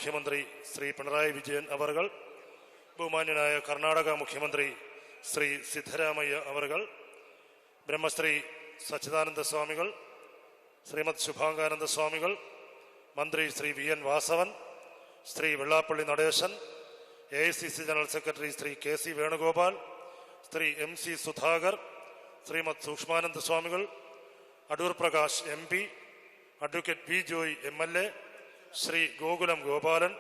മുഖ്യമന്ത്രി ശ്രീ പിണറായി വിജയൻ അവർകൾ, ബഹുമാന്യനായ കർണാടക മുഖ്യമന്ത്രി ശ്രീ സിദ്ധരാമയ്യ അവർകൾ, ബ്രഹ്മശ്രീ സച്ചിദാനന്ദ സ്വാമികൾ, ശ്രീമദ് ശുഭാംഗാനന്ദ സ്വാമികൾ, മന്ത്രി Shri VN Vasavan, Shri Vellappally Natesan, AICC general secretary Shri KC Venugopal, Shri MC Sudhakar, Shrimad Sukshmananda സ്വാമികൾ, Adoor Prakash MP, advocate V Joy MLA, Shri Gokulam Gopalan,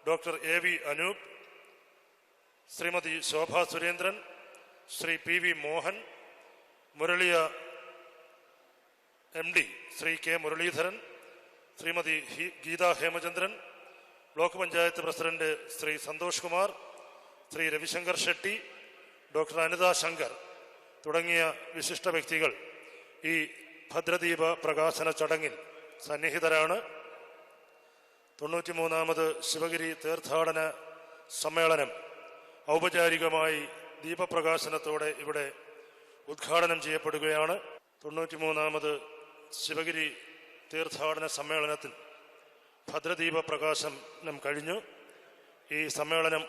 doctor AV Anoop, Shrimati Shobha Surendran, Shri PV Mohan, Muraliya MD Shri K Muraleedharan, Shrimati Geetha Hemachandran, block panchayat president Shri Santhosh Kumar, Shri Ravishankar Shetty, doctor Anitha Shankar തുടങ്ങിയ വിശിഷ്ട വ്യക്തികൾ ഈ ഭദ്രദീപ പ്രകാശന ചടങ്ങിൽ സന്നിഹിതരാണ്. 93ാമത് ശിവഗിരി തീർത്ഥാടന സമ്മേളനം ഔപചാരികമായി ദീപപ്രകാശനത്തോടെ ഇവിടെ ഉദ്ഘാടനം ചെയ്യപ്പെടുകയാണ്. 93ാമത് ശിവഗിരി തീർത്ഥാടന സമ്മേളനത്തിൽ ഭദ്രദീപ പ്രകാശനം കഴിഞ്ഞു. ഈ സമ്മേളനം